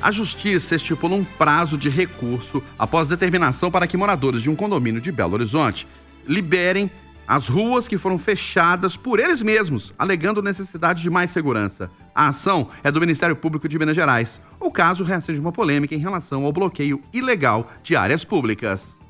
A Justiça estipula um prazo de recurso após determinação para que moradores de um condomínio de Belo Horizonte liberem as ruas que foram fechadas por eles mesmos, alegando necessidade de mais segurança. A ação é do Ministério Público de Minas Gerais. O caso reacende uma polêmica em relação ao bloqueio ilegal de áreas públicas.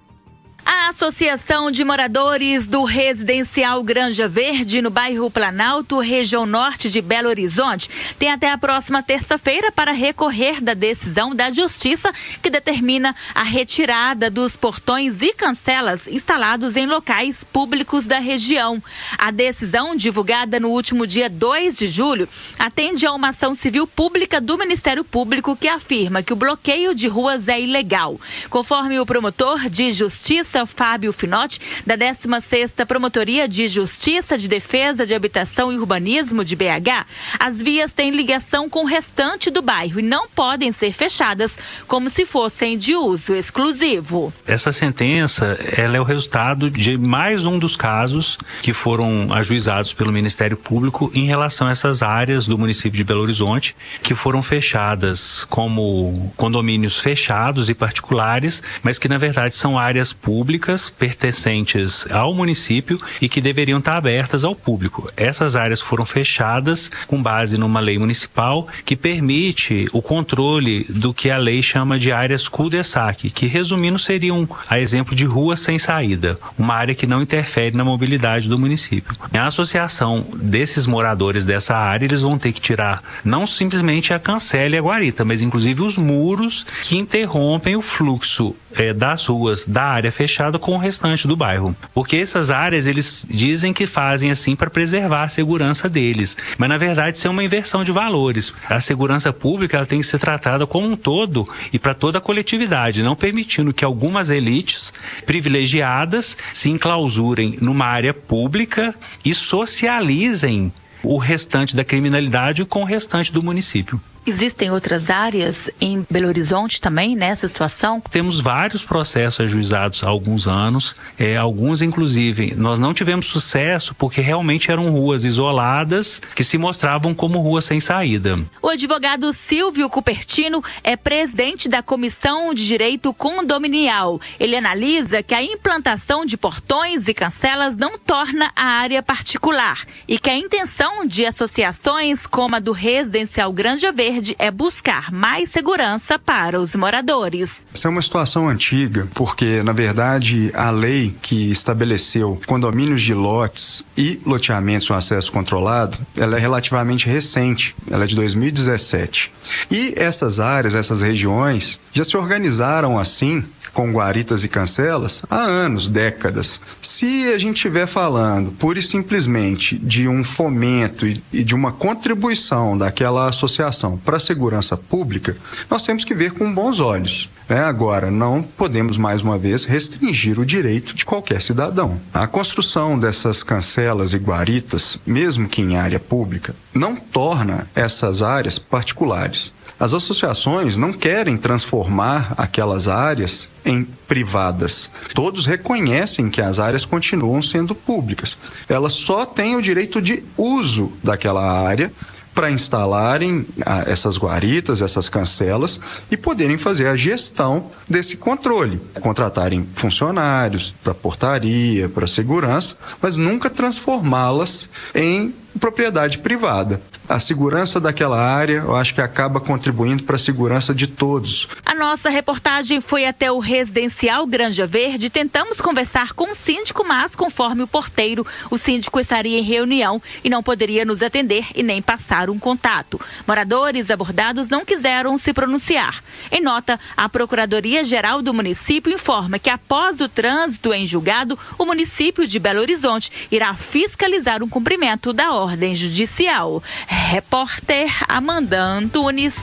A Associação de Moradores do Residencial Granja Verde, no bairro Planalto, região norte de Belo Horizonte, tem até a próxima terça-feira para recorrer da decisão da Justiça que determina a retirada dos portões e cancelas instalados em locais públicos da região. A decisão, divulgada no último dia 2 de julho, atende a uma ação civil pública do Ministério Público que afirma que o bloqueio de ruas é ilegal. Conforme o promotor de Justiça, Fábio Finotti, da 16ª Promotoria de Justiça de Defesa de Habitação e Urbanismo de BH, as vias têm ligação com o restante do bairro e não podem ser fechadas como se fossem de uso exclusivo. Essa sentença, ela é o resultado de mais um dos casos que foram ajuizados pelo Ministério Público em relação a essas áreas do município de Belo Horizonte que foram fechadas como condomínios fechados e particulares, mas que na verdade são áreas públicas pertencentes ao município e que deveriam estar abertas ao público. Essas áreas foram fechadas com base numa lei municipal que permite o controle do que a lei chama de áreas cul-de-sac, que resumindo seriam a exemplo de ruas sem saída, uma área que não interfere na mobilidade do município. A associação desses moradores dessa área, eles vão ter que tirar não simplesmente a cancela e a guarita, mas inclusive os muros que interrompem o fluxo das ruas da área fechada com o restante do bairro. Porque essas áreas, eles dizem que fazem assim para preservar a segurança deles. Mas na verdade isso é uma inversão de valores. A segurança pública, ela tem que ser tratada como um todo e para toda a coletividade, não permitindo que algumas elites privilegiadas se enclausurem numa área pública e socializem o restante da criminalidade com o restante do município. Existem outras áreas em Belo Horizonte também nessa situação? Temos vários processos ajuizados há alguns anos, alguns inclusive nós não tivemos sucesso porque realmente eram ruas isoladas que se mostravam como ruas sem saída. O advogado Silvio Cupertino é presidente da Comissão de Direito Condominial. Ele analisa que a implantação de portões e cancelas não torna a área particular e que a intenção de associações como a do Residencial Granja Verde é buscar mais segurança para os moradores. Essa é uma situação antiga, porque, na verdade, a lei que estabeleceu condomínios de lotes e loteamentos com acesso controlado, ela é relativamente recente, ela é de 2017. E essas áreas, essas regiões, já se organizaram assim, com guaritas e cancelas, há anos, décadas. Se a gente estiver falando, pura e simplesmente, de um fomento e de uma contribuição daquela associação para a segurança pública, nós temos que ver com bons olhos. Agora, não podemos, mais uma vez, restringir o direito de qualquer cidadão. A construção dessas cancelas e guaritas, mesmo que em área pública, não torna essas áreas particulares. As associações não querem transformar aquelas áreas em privadas. Todos reconhecem que as áreas continuam sendo públicas. Elas só têm o direito de uso daquela área para instalarem essas guaritas, essas cancelas e poderem fazer a gestão desse controle. Contratarem funcionários para portaria, para segurança, mas nunca transformá-las em propriedade privada. A segurança daquela área, eu acho que acaba contribuindo para a segurança de todos. A nossa reportagem foi até o Residencial Granja Verde. Tentamos conversar com o síndico, mas conforme o porteiro, o síndico estaria em reunião e não poderia nos atender e nem passar um contato. Moradores abordados não quiseram se pronunciar. Em nota, a Procuradoria-Geral do município informa que após o trânsito em julgado, o município de Belo Horizonte irá fiscalizar o cumprimento da ordem judicial. Repórter Amanda Antunes.